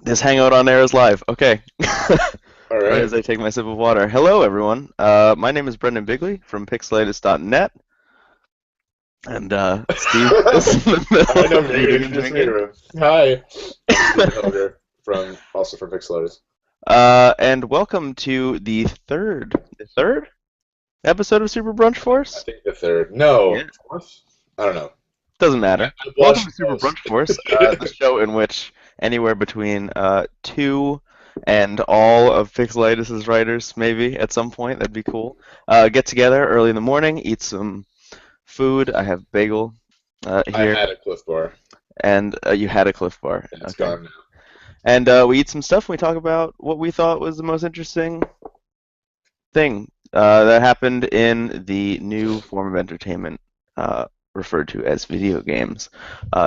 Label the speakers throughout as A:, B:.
A: This hangout on air is live. Okay.
B: All
A: Right
B: right.
A: as I take my sip of water. Hello, everyone. My name is Brendan Bigley from Pixelatus.net, and Steve is in the
B: I
A: middle
B: know
A: of
B: you're gonna
A: eating and
B: introduce me
A: drinking.
B: to him. Hi, I'm Stephen Hilger from also from Pixelated.
A: And welcome to the third episode of Super Brunch
B: I
A: Force.
B: think the third. No,
A: Yeah,
B: fourth. I don't know.
A: doesn't
B: I,
A: matter.
B: I've
A: Welcome to
B: watched
A: Super
B: most.
A: Brunch Force, the show in which anywhere between two and all of Pixelatus's writers, maybe at some point, that'd be cool. Get together early in the morning, eat some food. I have bagel
B: I
A: here,
B: had a Cliff Bar,
A: and you had a Cliff Bar.
B: and it's
A: Okay.
B: gone now.
A: And we eat some stuff. And we talk about what we thought was the most interesting thing that happened in the new form of entertainment referred to as video games.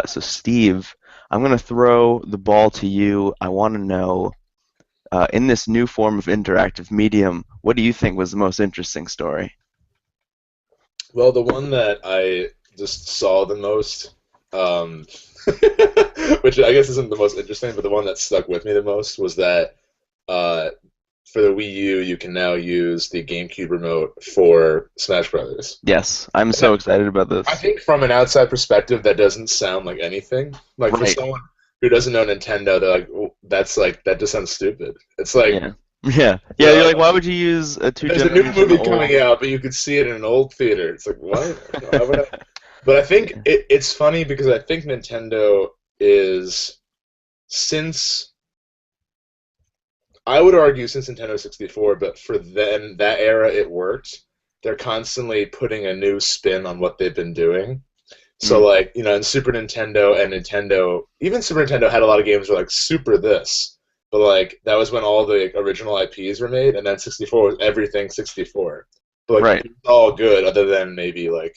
A: So, Steve, I'm going to throw the ball to you. I want to know, in this new form of interactive medium, what do you think was the most interesting story?
B: Well, the one that I just saw the most, um, which I guess isn't the most interesting, but the one that stuck with me the most was that uh, for the Wii U, you can now use the GameCube remote for Smash Brothers.
A: Yes, I'm so excited about
B: I
A: this.
B: think from an outside perspective, that doesn't sound like anything. Like for
A: Right.
B: someone who doesn't know Nintendo, they're like, "Oh, that's like that just sounds stupid." It's like
A: Yeah. Yeah. Yeah, you're
B: uh,
A: like, why would you use a two
B: there's a new
A: generation
B: movie coming
A: old?
B: out, but you could see it in an old theater. It's like what? Why would I? But I think
A: Yeah.
B: it's funny because I think Nintendo is since I would argue since Nintendo 64, but for then that era it worked. They're constantly putting a new spin on what they've been doing. So
A: Mm.
B: like, in Super Nintendo and Nintendo, even Super Nintendo had a lot of games where like Super this, but like that was when all the like, original IPs were made, and then 64 was everything 64. But like
A: Right.
B: it was all good, other than maybe like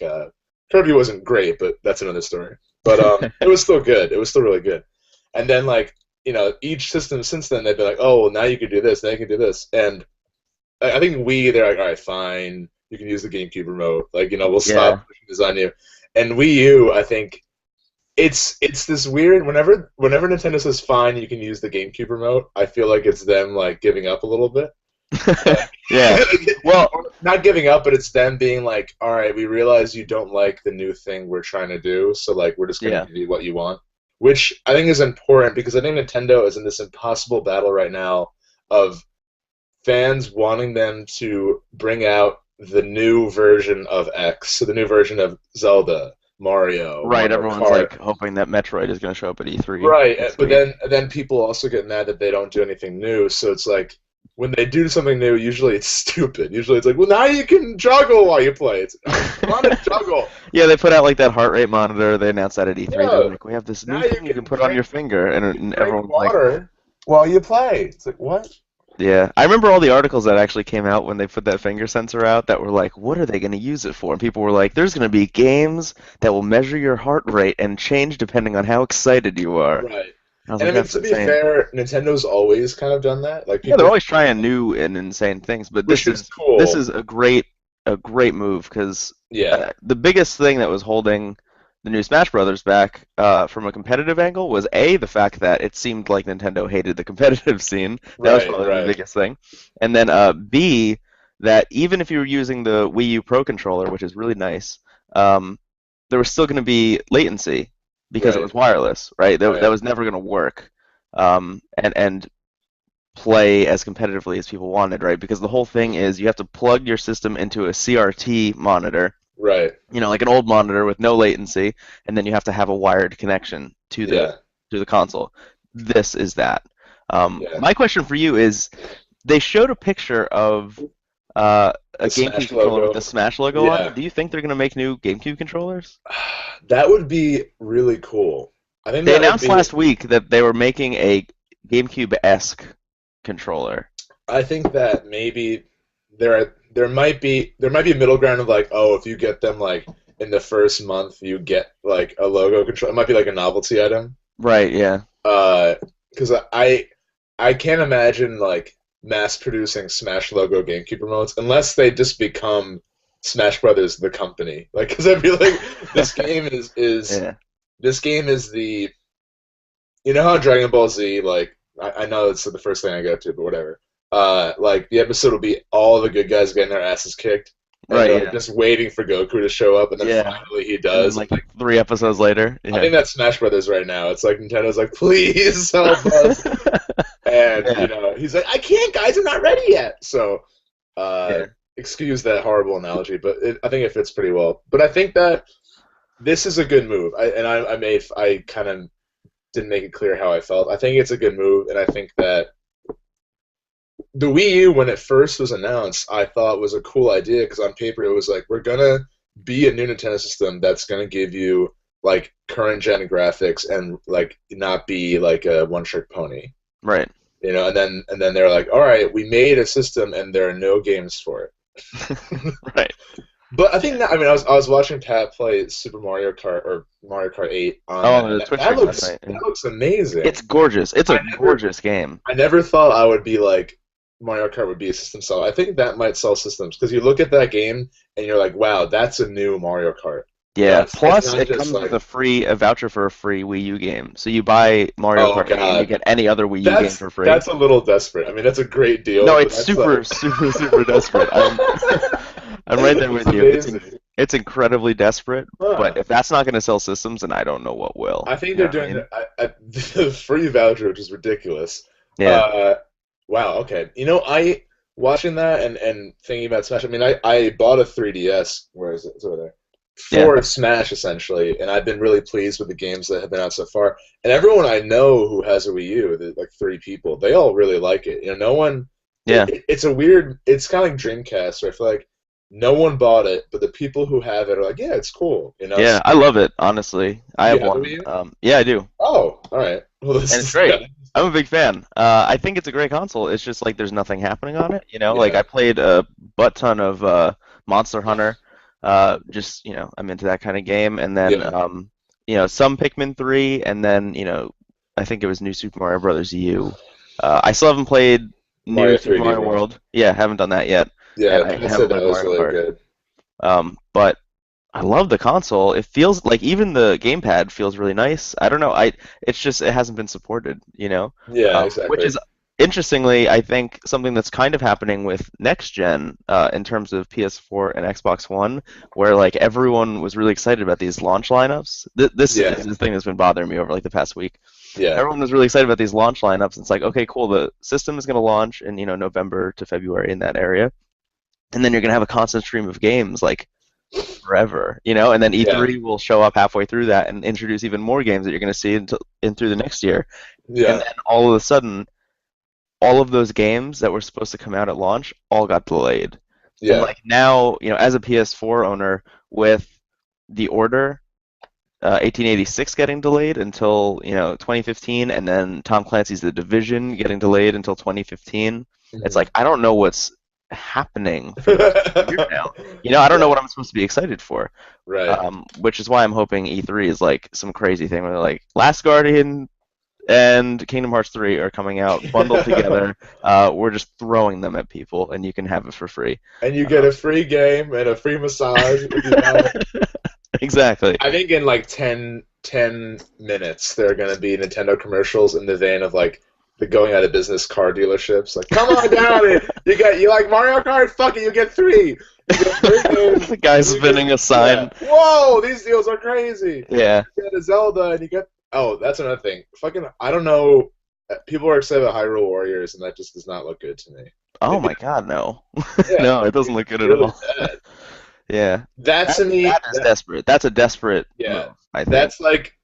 B: Kirby wasn't great, but that's another story. But it was still good. It was still really good. And then like each system since then they've been like, oh, well, now you can do this, now you can do this, and I think they're like, all right, fine, you can use the GameCube remote. Like, we'll stop
A: Yeah.
B: pushing this on you. And Wii U, I think it's this weird. Whenever Nintendo says fine, you can use the GameCube remote, I feel like it's them like giving up a little bit. Like,
A: Yeah. Well,
B: or not giving up, but it's them being like, all right, we realize you don't like the new thing we're trying to do, so like we're just gonna
A: yeah.
B: give you what you want. Which I think is important because I think Nintendo is in this impossible battle right now of fans wanting them to bring out the new version of X, so the new version of Zelda, Mario,
A: Right,
B: Mario
A: everyone's
B: Kart.
A: like hoping that Metroid is going to show up at E3
B: Right,
A: next
B: but
A: week.
B: then people also get mad that they don't do anything new. So it's like when they do something new, usually it's stupid. Usually it's like, well, now you can juggle while you play. It's I want to juggle.
A: Yeah, they put out like that heart rate monitor. They announced that at E3. They're
B: Yeah,
A: like, we have this new
B: now you
A: thing you can
B: can
A: put on
B: drink
A: your finger,
B: you
A: and
B: can drink
A: everyone's like,
B: water while you play. It's like what?
A: yeah. I remember all the articles that actually came out when they put that finger sensor out that were like, what are they going to use it for? And people were like, there's going to be games that will measure your heart rate and change depending on how excited you are. And
B: Right.
A: I was
B: And I
A: like,
B: mean,
A: that's
B: to be
A: insane.
B: fair, Nintendo's always kind of done that. Like
A: Yeah, they're
B: people,
A: always trying new and insane things, but
B: which
A: this
B: is
A: this
B: cool.
A: is a great move because
B: Yeah.
A: the biggest thing that was holding the new Smash Brothers back from a competitive angle was A, the fact that it seemed like Nintendo hated the competitive scene. That was
B: Right.
A: probably the
B: Right.
A: biggest thing. And then B, that even if you were using the Wii U Pro controller, which is really nice, um, there was still going to be latency because it
B: Right.
A: was wireless, right? That
B: Right.
A: was never going to work. And play as competitively as people wanted, right? Because the whole thing is you have to plug your system into a CRT monitor,
B: Right.
A: like an old monitor with no latency, and then you have to have a wired connection to the
B: Yeah.
A: console. This is that.
B: Yeah.
A: My question for you is: they showed a picture of a
B: The
A: GameCube
B: Smash
A: controller with
B: logo.
A: the Smash logo on
B: Yeah.
A: it. Do you think they're going to make new GameCube controllers?
B: That would be really cool. I think
A: They
B: that would
A: announced
B: be.
A: last week that they were making a GameCube-esque controller.
B: I think that maybe there might be a middle ground of like, oh, if you get them like in the first month, you get like a logo control. It might be like a novelty item.
A: Right, yeah.
B: Because I can't imagine like mass producing Smash logo GameCube remotes unless they just become Smash Brothers the company. Like, because I feel like this game is
A: Yeah.
B: this game is the how Dragon Ball Z like I know it's the first thing I go to, but whatever. Like the episode will be all the good guys getting their asses kicked, and
A: Right,
B: they're like
A: yeah.
B: just waiting for Goku to show up, and then
A: Yeah.
B: finally he
A: And then
B: does. And
A: like
B: like
A: 3 episodes later,
B: I
A: yeah.
B: think that's Smash Brothers right now. It's like Nintendo's like, please help us, and
A: Yeah,
B: he's like, I can't, guys, I'm not ready yet. So uh,
A: yeah.
B: excuse that horrible analogy, but I think it fits pretty well. But I think that this is a good move. I kind of didn't make it clear how I felt. I think it's a good move, and I think that the Wii U, when it first was announced, I thought was a cool idea because on paper it was like we're gonna be a new Nintendo system that's gonna give you like current gen graphics and like not be like a one trick pony,
A: Right.
B: and then they're like, all right, we made a system and there are no games for it.
A: Right.
B: But I think that, I mean, I was watching Pat play Super Mario Kart or Mario Kart 8 on
A: Oh,
B: that,
A: on
B: and
A: the Twitch stream last night. Yeah.
B: that looks amazing.
A: It's gorgeous. It's
B: I
A: a
B: never
A: gorgeous game.
B: I never thought I would be like Mario Kart would be a system seller. I think that might sell systems because you look at that game and you're like, wow, that's a new Mario Kart.
A: Yeah.
B: It's
A: Plus,
B: not
A: it
B: just
A: comes with
B: like,
A: a voucher for a free Wii U game. So you buy Mario
B: oh
A: Kart 8 and you
B: god,
A: get any other Wii U game for free.
B: that's a little desperate. I mean, that's a great deal,
A: No,
B: but
A: it's
B: that's like
A: super, super, super desperate. I'm right there
B: it's
A: with you.
B: amazing.
A: It's incredibly desperate, but
B: Huh.
A: if that's not going to sell systems, then I don't know what will.
B: I think
A: You know
B: they're
A: what I
B: doing
A: mean?
B: the free voucher, which is ridiculous.
A: Yeah.
B: Uh, wow. Okay. I watching that and thinking about Smash. I mean, I bought a 3DS. Where is it? It's over there.
A: Yeah.
B: For Smash, essentially, and I've been really pleased with the games that have been out so far. And everyone I know who has a Wii U, like 3 people, they all really like it. No one.
A: Yeah.
B: It's a weird. It's kind of like Dreamcast, where I feel like no one bought it, but the people who have it are like, yeah, it's cool.
A: Yeah, I love it, honestly. I
B: Do you
A: have
B: have a
A: one.
B: Wii U?
A: Yeah, I do.
B: Oh, all right. Well, this
A: And it's
B: is
A: great.
B: yeah.
A: I'm a big fan. I think it's a great console. It's just like there's nothing happening on it, you know? Like
B: Yeah.
A: I played a butt ton of Monster Hunter. Just, I'm into that kind of game. And then
B: Yeah.
A: some Pikmin 3 and then, I think it was New Super Mario Brothers U. I still haven't played New
B: Mario
A: Super
B: 3D
A: Mario
B: World.
A: World. Yeah, haven't done that yet.
B: Yeah,
A: And I
B: Pat
A: haven't
B: said that
A: played
B: was
A: Mario
B: really
A: Kart.
B: good.
A: But I love the console. It feels like even the gamepad feels really nice. I don't know. It's just it hasn't been supported,
B: Yeah,
A: which
B: exactly.
A: is interestingly, I think something that's kind of happening with next gen in terms of PS4 and Xbox One, where like everyone was really excited about these launch lineups. This
B: Yeah,
A: is the thing that's been bothering me over like the past week.
B: yeah,
A: Everyone was really excited about these launch lineups. It's like, okay, cool. The system is going to launch in November to February in that area, and then you're going to have a constant stream of games like forever, and then
B: yeah,
A: E3 will show up halfway through that and introduce even more games that you're going to see in through the next year. And
B: yeah,
A: then all of a sudden, all of those games that were supposed to come out at launch all got delayed. And
B: yeah,
A: like now, as a PS4 owner, with The Order 1886 getting delayed until 2015, and then Tom Clancy's The Division getting delayed until 2015. It's
B: mhm.
A: like I don't know what's happening for the rest of the year now. I don't know
B: Yeah,
A: what I'm supposed to be excited for.
B: right.
A: Which is why I'm hoping E3 is like some crazy thing where they're like Last Guardian and Kingdom Hearts 3 are coming out bundled together. We're just throwing them at people, and you can have it for free.
B: And you get
A: Uh,
B: a free game and a free massage if you buy it.
A: exactly.
B: I think in like ten minutes there are going to be Nintendo commercials in the vein of like the going out of business car dealerships. Like, come on down, you like Mario Kart? Fuck it, you get three. You get three games.
A: The guy
B: You get,
A: spinning a
B: yeah.
A: sign.
B: Whoa, these deals are crazy.
A: Yeah.
B: You get a Zelda and you get. Oh, that's another thing. Fucking, I don't know. People are excited about Hyrule Warriors, and that just does not look good to me.
A: Oh
B: Maybe,
A: my God, no.
B: yeah,
A: No, it doesn't
B: it's
A: look good at
B: really
A: all.
B: bad.
A: Yeah.
B: That to me,
A: That is desperate. That's a desperate
B: yeah,
A: move, I think.
B: that's like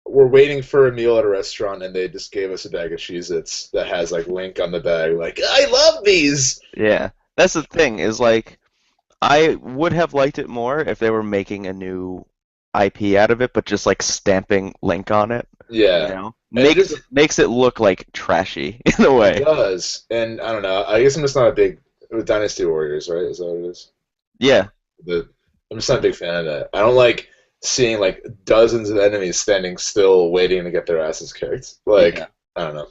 B: we're waiting for a meal at a restaurant and they just gave us a bag of Cheez-Its that has like Link on the bag. Like, I love these.
A: Yeah. That's the thing, is like I would have liked it more if they were making a new IP out of it, but just like stamping Link on it,
B: Yeah, and
A: Makes makes it look like trashy in a
B: it
A: way.
B: does. And I don't know. I guess I'm just not a big with Dynasty Warriors, right? Is that what it is?
A: Yeah.
B: The I'm just not a big fan of that. I don't like seeing like dozens of enemies standing still waiting to get their asses kicked. Like,
A: Yeah.
B: I don't know.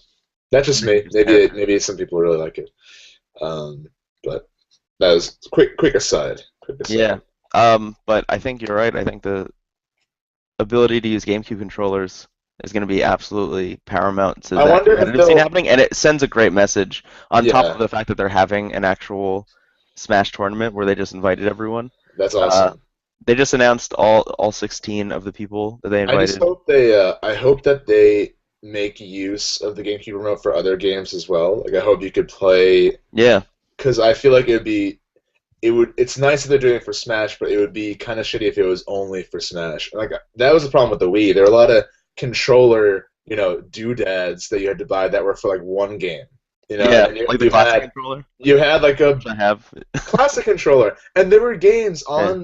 B: That's just me.
A: Just
B: Maybe
A: terrifying.
B: maybe some people really like it. But that was quick aside. Quick
A: Yeah.
B: aside.
A: But I think you're right. I think the ability to use GameCube controllers. is going to be absolutely paramount to
B: I
A: that
B: wonder if
A: competitive scene
B: they'll.
A: happening, and it sends a great message on top of
B: Yeah,
A: the fact that they're having an actual Smash tournament where they just invited everyone.
B: that's
A: Uh,
B: awesome.
A: they just announced all 16 of the people that they
B: I just
A: invited.
B: hope they. I hope that they make use of the GameCube remote for other games as well. Like I hope you could play
A: Yeah,
B: because I feel like it would be. It would. It's nice that they're doing it for Smash, but it would be kind of shitty if it was only for Smash. Like that was the problem with the Wii. There were a lot of controller, doodads that you had to buy that were for like one game. And
A: yeah,
B: then you,
A: like the
B: you
A: classic
B: had
A: controller,
B: you had like a
A: which I have.
B: classic controller, and there were games
A: Yeah,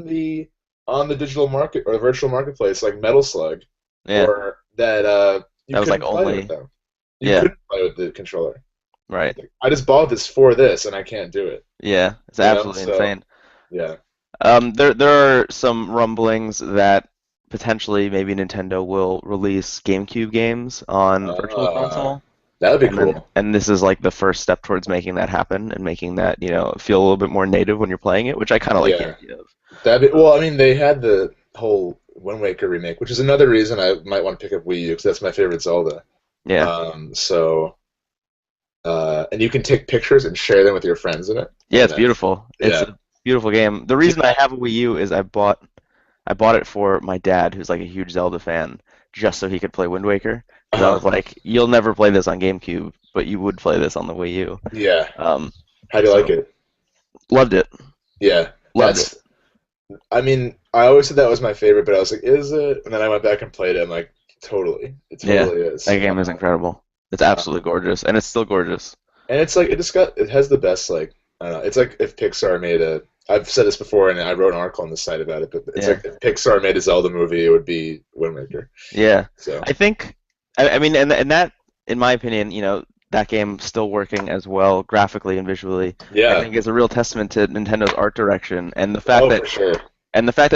B: on the digital market or the virtual marketplace like Metal Slug,
A: yeah,
B: or that you
A: that was like
B: couldn't play with
A: only.
B: them. You
A: Yeah,
B: couldn't play with the controller.
A: right.
B: I just bought this for this, and I can't do it.
A: Yeah, it's absolutely
B: So
A: insane.
B: yeah.
A: There are some rumblings that potentially maybe Nintendo will release GameCube games on Virtual
B: Uh,
A: Console,
B: that would be
A: and then
B: cool.
A: and this is like the first step towards making that happen and making that, feel a little bit more native when you're playing it, which I kind of like the
B: Yeah.
A: idea of.
B: Well, I mean, they had the whole Wind Waker remake, which is another reason I might want to pick up Wii U because that's my favorite Zelda.
A: Yeah,
B: So, and you can take pictures and share them with your friends in it,
A: yeah,
B: and
A: it's
B: that's
A: beautiful. It's
B: yeah.
A: a beautiful game. The reason I have a Wii U is I bought it for my dad, who's like a huge Zelda fan, just so he could play Wind Waker. Because I was
B: Uh-huh.
A: like, you'll never play this on GameCube, but you would play this on the Wii U.
B: Yeah.
A: Um,
B: How do you like
A: so
B: it?
A: loved it,
B: Yeah.
A: loved it.
B: I mean, I always said that was my favorite, but I was like, is it? And then I went back and played it. I'm like, totally. It
A: Yeah,
B: totally is.
A: that game is incredible. It's
B: Uh,
A: absolutely gorgeous, and it's still gorgeous.
B: and it's like it has the best like I don't know. It's like if Pixar made a. I've said this before, and I wrote an article on the site about it. But it's
A: Yeah,
B: like if Pixar made a Zelda movie, it would be Wind Waker.
A: yeah.
B: So
A: I think, I mean, and that, in my opinion, that game still working as well graphically and visually, I
B: yeah.
A: think is a real testament to Nintendo's art direction and the fact
B: Oh,
A: that
B: for sure.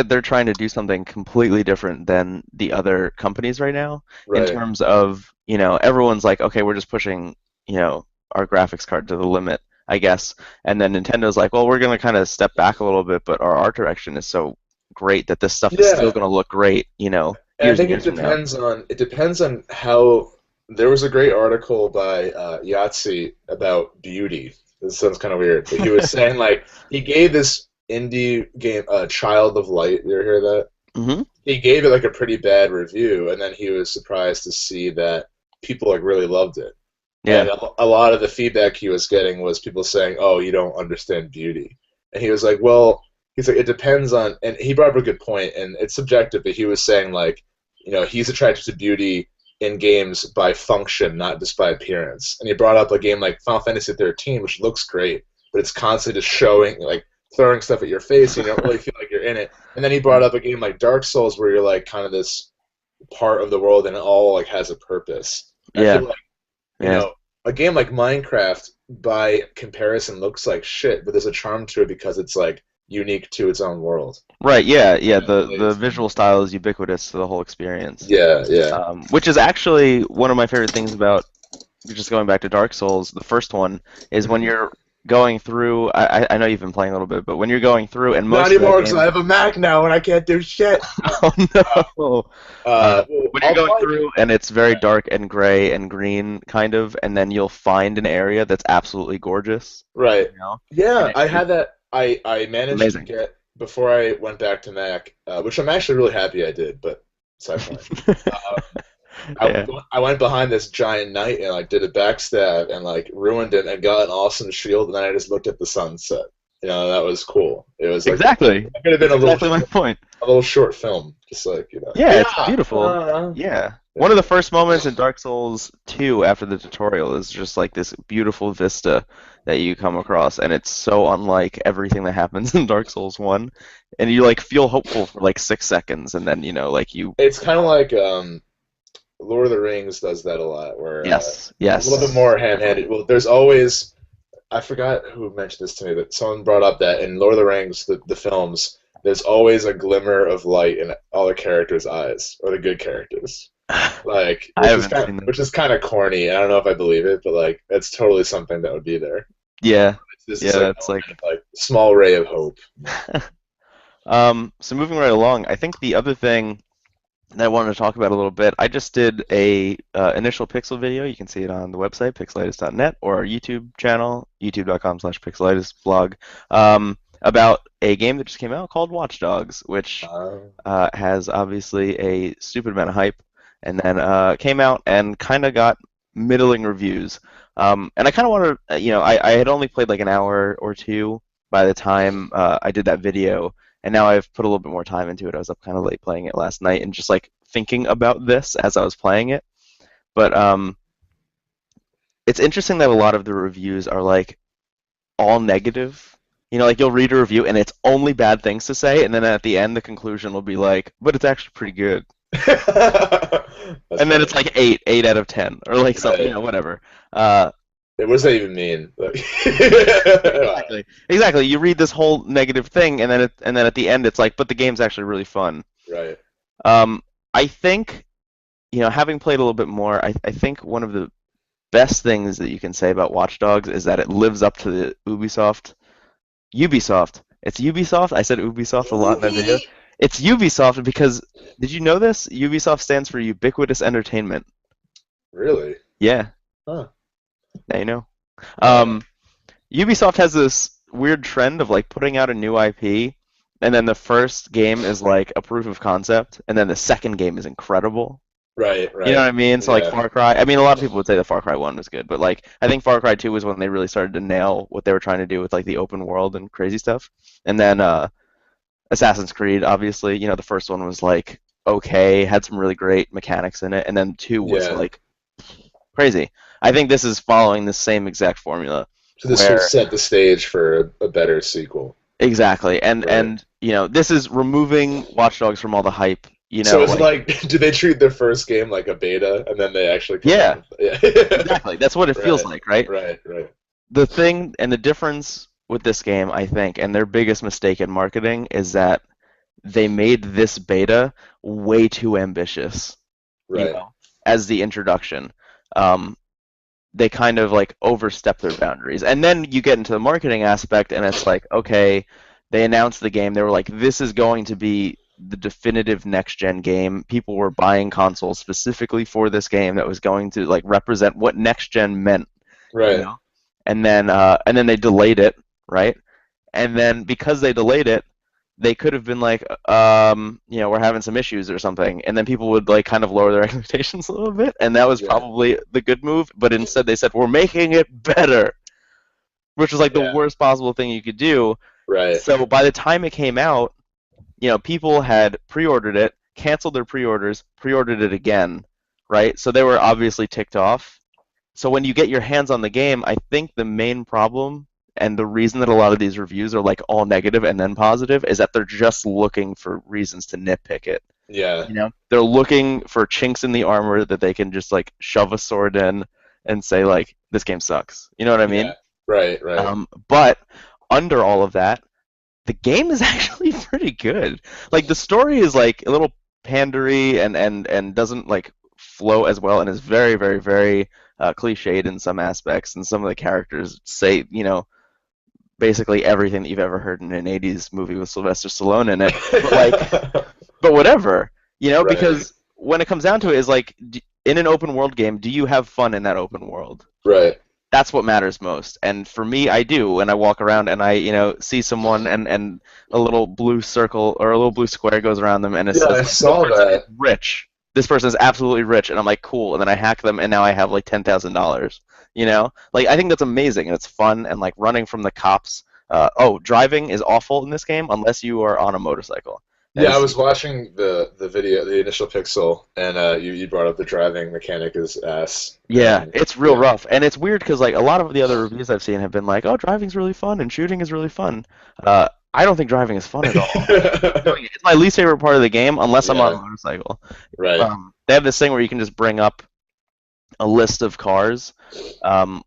A: they're trying to do something completely different than the other companies right now in
B: Right.
A: terms of, everyone's like, okay, we're just pushing, you know, our graphics card to the limit, I guess. And then Nintendo's like, well, we're going to kind of step back a little bit, but our art direction is so great that this stuff is still
B: Yeah.
A: going to look great,
B: And I
A: years and
B: think
A: years from now.
B: it depends on how there was a great article by Yahtzee about beauty. This sounds kind of weird, but he was saying like he gave this indie game Child of Light. You ever hear that?
A: Hmm.
B: He gave it like a pretty bad review, and then he was surprised to see that people like really loved it. And
A: Yeah.
B: a lot of the feedback he was getting was people saying, "Oh, you don't understand beauty," and he was like, "Well." He's like, it depends on, and he brought up a good point, and it's subjective, but he was saying, like, he's attracted to beauty in games by function, not just by appearance. And he brought up a game like Final Fantasy 13, which looks great, but it's constantly just showing, like, throwing stuff at your face, and you don't really feel like you're in it. And then he brought up a game like Dark Souls, where you're, like, kind of this part of the world, and it all, like, has a purpose. And I
A: Yeah.
B: feel like, you
A: Yeah.
B: know, a game like Minecraft, by comparison, looks like shit, but there's a charm to it because it's, like, unique to its own world.
A: Right. Yeah. Yeah.
B: It
A: The
B: plays
A: visual style is ubiquitous to the whole experience.
B: Yeah, yeah.
A: Which is actually one of my favorite things about just going back to Dark Souls. The first one is when you're going through. I know you've been playing a little bit, but when you're going through, and
B: Not
A: most of that
B: anymore because I
A: game.
B: have a Mac now and I can't do shit.
A: Oh no.
B: Well,
A: When you're
B: I'll
A: going
B: probably.
A: through and it's very dark and gray and green, kind of, and then you'll find an area that's absolutely gorgeous.
B: Right.
A: And
B: Yeah, I
A: it's
B: had that. I managed to
A: amazing.
B: get before I went back to Mac, which I'm actually really happy I did. But aside from it, uh,
A: Yeah.
B: I went behind this giant knight and like did a backstab and like ruined it and got an awesome shield. And then I just looked at the sunset. That was cool. It was like
A: Exactly.
B: it could have been
A: That's exactly my point.
B: a little short film, just like
A: Yeah, it's
B: Yeah.
A: beautiful. Yeah. One
B: Yeah.
A: of the first moments in Dark Souls 2 after the tutorial is just like this beautiful vista that you come across, and it's so unlike everything that happens in Dark Souls 1. And you like feel hopeful for like 6 seconds, and then, like you.
B: It's kind of like Lord of the Rings does that a lot, where
A: Yes,
B: a little bit
A: yes.
B: more ham-handed. Well, there's always I forgot who mentioned this to me, but someone brought up that in Lord of the Rings, the films, there's always a glimmer of light in all the characters' eyes, or the good characters. Like,
A: I haven't seen them.
B: which is kind of corny. I don't know if I believe it, but like, that's totally something that would be there.
A: Yeah,
B: It's
A: yeah,
B: just like
A: that's like.
B: like small ray of hope.
A: So moving right along, I think the other thing that I wanted to talk about a little bit. I just did a initial Pixel video. You can see it on the website, pixelitis.net, or our YouTube channel, youtube.com/pixelitis blog, about a game that just came out called Watch Dogs, which
B: Uh,
A: has obviously a stupid amount of hype, and then came out and kind of got middling reviews. And I kind of wanted, I had only played like an hour or two by the time I did that video, and now I've put a little bit more time into it. I was up kind of late playing it last night and just like thinking about this as I was playing it. But it's interesting that a lot of the reviews are like all negative. Like you'll read a review and it's only bad things to say, and then at the end the conclusion will be like, but it's actually pretty good.
B: that's
A: And then
B: funny.
A: it's like eight out of 10, or like something,
B: Right.
A: whatever. Uh,
B: What does that even mean? Like,
A: exactly. You read this whole negative thing, and then at the end, it's like, but the game's actually really fun.
B: right.
A: Um, I think, having played a little bit more, I think one of the best things that you can say about Watch Dogs is that it lives up to the Ubisoft. It's Ubisoft. I said Ubisoft a lot in that video. It's Ubisoft because did you know this? Ubisoft stands for Ubiquitous Entertainment.
B: Really?
A: Yeah,
B: Huh.
A: now you know.
B: Uh,
A: Um, Ubisoft has this weird trend of like putting out a new IP, and then the first game is like a proof of concept, and then the second game is incredible.
B: right,
A: You know
B: right.
A: what I mean? So like
B: Yeah,
A: Far Cry, I mean a lot of people would say that Far Cry 1 was good, but like I think Far Cry 2 was when they really started to nail what they were trying to do with like the open world and crazy stuff. And then Assassin's Creed, obviously, the first one was like okay, had some really great mechanics in it, and then 2 was
B: yeah.
A: like crazy. I think this is following the same exact formula
B: So this will
A: where
B: set the stage for a better sequel.
A: exactly, and
B: Right.
A: this is removing Watch Dogs from all the hype.
B: So is it
A: Like
B: like, do they treat their first game like a beta, and then they actually come out
A: yeah,
B: and yeah.
A: exactly. That's what it feels
B: Right,
A: like, right?
B: right, right.
A: The thing and the difference with this game, I think, and their biggest mistake in marketing is that they made this beta way too ambitious, you
B: Right.
A: know, as the introduction. Um, they kind of like overstep their boundaries. And then you get into the marketing aspect, and it's like, okay, they announced the game. They were like, this is going to be the definitive next gen game. People were buying consoles specifically for this game that was going to like represent what next gen meant, you
B: Right.
A: know. And then they delayed it, right? And then because they delayed it, they could have been like, we're having some issues or something, and then people would like kind of lower their expectations a little bit, and that was
B: Yeah.
A: probably the good move. But instead, they said we're making it better, which was like the
B: Yeah.
A: worst possible thing you could do.
B: Right.
A: So by the time it came out, people had pre-ordered it, canceled their pre-orders, pre-ordered it again, right? So they were obviously ticked off. So when you get your hands on the game, I think the main problem and the reason that a lot of these reviews are like all negative and then positive is that they're just looking for reasons to nitpick it.
B: Yeah.
A: They're looking for chinks in the armor that they can just like shove a sword in and say like this game sucks. You know what I
B: Yeah.
A: mean?
B: Right. Right.
A: But under all of that, the game is actually pretty good. Like the story is like a little pandery and doesn't like flow as well and is very very very cliched in some aspects, and some of the characters say basically everything that you've ever heard in an 80s movie with Sylvester Stallone in it. But like but whatever,
B: Right.
A: because when it comes down to it is like in an open world game, do you have fun in that open world?
B: Right.
A: That's what matters most. And for me, I do when I walk around and I, see someone and a little blue circle or a little blue square goes around them and it
B: Yeah,
A: says
B: I
A: like this
B: saw
A: person is
B: that.
A: rich. This person is absolutely rich, and I'm like cool, and then I hack them and now I have like $10,000. Like I think that's amazing and it's fun and like running from the cops. Driving is awful in this game unless you are on a motorcycle. That
B: Yeah, I
A: is
B: was watching the video, the initial Pixel, and you brought up the driving mechanic is ass,
A: Yeah,
B: and
A: it's real
B: yeah.
A: rough, and it's weird because like a lot of the other reviews I've seen have been like, "Oh, driving's really fun and shooting is really fun." I don't think driving is fun at all. I hate doing it. It's my least favorite part of the game, unless I'm on a
B: Yeah,
A: motorcycle.
B: right.
A: They have this thing where you can just bring up a list of cars,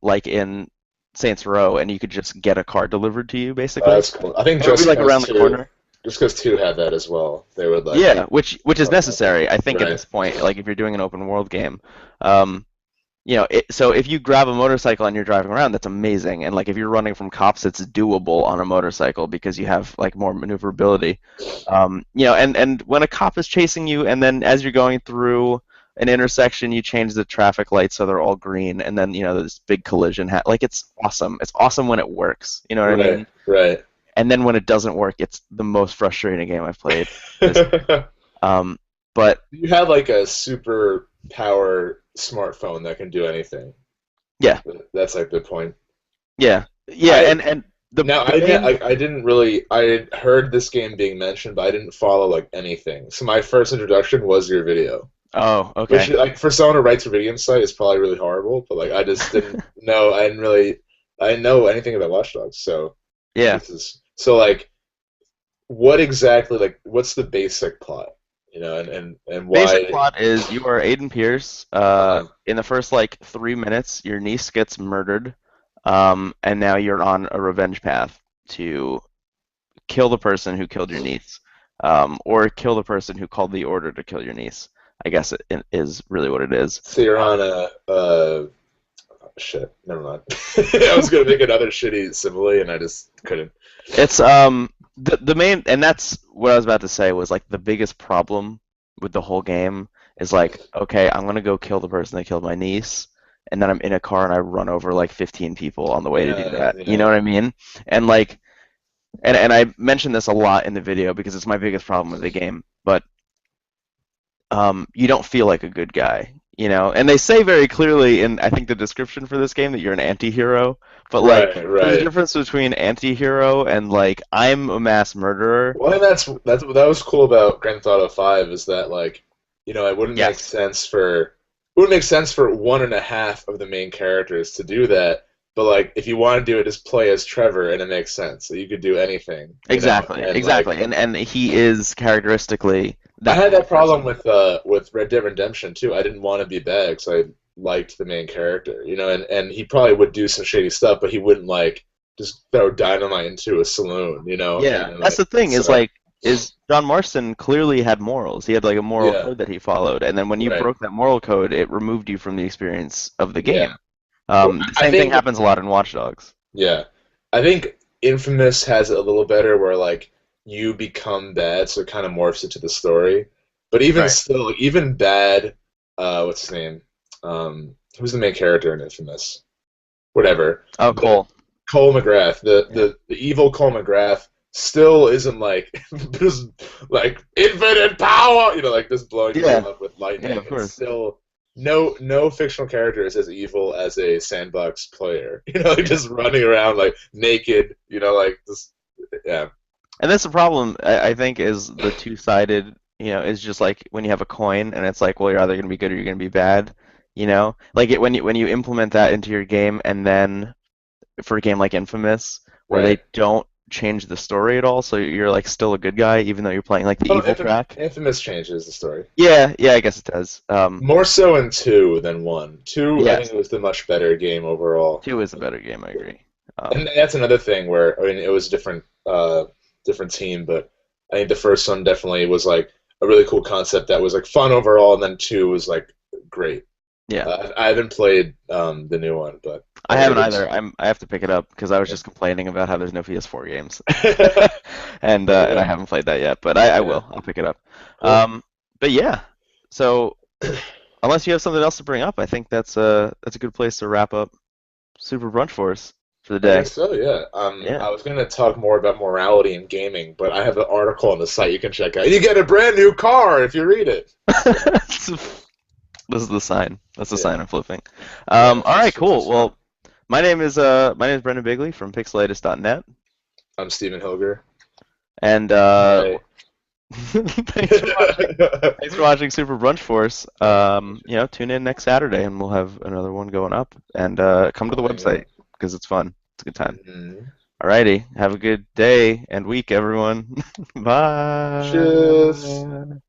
A: like in Saints Row, and you could just get a car delivered to you, basically.
B: That's cool. I think
A: And it'll be
B: Just
A: like
B: Cause
A: around the
B: Two,
A: corner.
B: Just Cause Two had that as well. They would like
A: Yeah, which is
B: talk about that.
A: necessary, I think, at
B: Right.
A: this point. Like if you're doing an open world game. Um, so if you grab a motorcycle and you're driving around, that's amazing. And like if you're running from cops, it's doable on a motorcycle because you have like more maneuverability. And when a cop is chasing you, and then as you're going through an intersection, you change the traffic lights so they're all green, and then this big collision. Like it's awesome. It's awesome when it works. You know what I
B: Right,
A: mean?
B: right.
A: And then when it doesn't work, it's the most frustrating game I've played. This, um, but
B: You have like a super power smartphone that can do anything.
A: yeah,
B: That's like the point.
A: yeah, yeah,
B: I
A: and the
B: Now
A: the main.
B: I didn't really I had heard this game being mentioned, but I didn't follow like anything. So my first introduction was your video,
A: Oh,
B: which
A: okay.
B: like for someone who writes a video site is probably really horrible. But like I just didn't know I didn't know anything about Watch Dogs. So
A: Yeah.
B: this is so like what exactly like what's the basic plot? And
A: Basic
B: why?
A: plot is you are Aiden Pierce.
B: Uh,
A: In the first like 3 minutes, your niece gets murdered, and now you're on a revenge path to kill the person who killed your niece, or kill the person who called the order to kill your niece. I guess it is really what it is.
B: so you're
A: Um,
B: on a shit. Never mind. I was gonna make another shitty simile, and I just couldn't.
A: It's the main, and that's what I was about to say was like the biggest problem with the whole game is like, okay, I'm gonna go kill the person that killed my niece, and then I'm in a car and I run over like 15 people on the way to do
B: Yeah,
A: that. You know
B: yeah.
A: what I mean? And like, and I mentioned this a lot in the video because it's my biggest problem with the game, but you don't feel like a good guy, And they say very clearly in I think the description for this game that you're an anti-hero, but like
B: Right,
A: there's a
B: right.
A: difference between anti-hero and like I'm a mass murderer.
B: Well, and that's that was cool about Grand Theft Auto 5 is that like, it
A: Yes,
B: wouldn't make sense for one and a half of the main characters to do that. But like, if you want to do it, just play as Trevor, and it makes sense. So you could do anything,
A: exactly,
B: and like
A: exactly, and he is characteristically
B: I
A: that
B: had
A: kind
B: that
A: of
B: problem
A: person.
B: with Red Dead Redemption too. I didn't want to be bad because I liked the main character, and he probably would do some shady stuff, but he wouldn't like just throw dynamite into a saloon, and
A: Yeah,
B: then
A: that's
B: like
A: the thing is
B: so
A: like is John Marston clearly had morals. He had like a moral
B: yeah,
A: code that he followed, and then when you
B: right,
A: broke that moral code, it removed you from the experience of the
B: yeah.
A: game.
B: Well,
A: The
B: I
A: same thing
B: think
A: happens a lot in Watch Dogs.
B: yeah, I think Infamous has it a little better where like you become bad, so it kind of morphs into the story. But even
A: Right.
B: still, like, even bad, what's his name? Who's the main character in Infamous? Whatever.
A: Oh,
B: The
A: Cole.
B: Cole McGrath,
A: Yeah.
B: the evil Cole McGrath, still isn't like just like infinite power, like just blowing
A: Yeah.
B: people up with
A: Yeah,
B: lightning.
A: of
B: It's
A: course.
B: still no fictional character is as evil as a sandbox player. Like
A: Yeah.
B: just running around like naked. Like just yeah,
A: And that's the problem, I think, is the two-sided, is just like when you have a coin and it's like, well, you're either going to be good or you're going to be bad, Like when you implement that into your game and then for a game like Infamous, where they
B: right.
A: don't change the story at all, so you're like still a good guy even though you're playing like the
B: Oh,
A: evil track.
B: Infamous changes the story.
A: Yeah, yeah, I guess it does.
B: More so in two than one. Two, I think
A: Yes,
B: it was the much better game overall.
A: two is a better game, I agree.
B: And that's another thing where I mean it was a different team, but I think the first one definitely was like a really cool concept that was like fun overall, and then two was like great.
A: Yeah.
B: I haven't played the new one, but
A: I
B: I heard
A: haven't
B: it was
A: either. I have to pick it up because I was just complaining about how there's no PS4 games,
B: yeah.
A: and I
B: Yeah,
A: haven't played that yet. But I
B: yeah,
A: will. I'll pick it up.
B: cool.
A: But yeah. So unless you have something else to bring up, I think that's a good place to wrap up Super Brunch for us for the
B: I
A: day.
B: guess so, yeah.
A: Yeah.
B: I was going to talk more about morality in gaming, but I have an article on the site you can check out. You get a brand new car if you read it. So,
A: This is the sign. That's the
B: yeah,
A: sign I'm flipping.
B: yeah,
A: All right,
B: it's
A: cool.
B: just fun.
A: Well, my name is Brendan Bigley from Pixelatus.net,
B: I'm Steven Hilger.
A: and
B: Right.
A: thanks for watching. Thanks for watching Super Brunch Force. Tune in next Saturday and we'll have another one going up. And come to the
B: Coming
A: website
B: up.
A: because it's fun. It's a good time.
B: Mhm.
A: Alrighty. Have a good day and week, everyone.
B: Cheers.
A: Bye.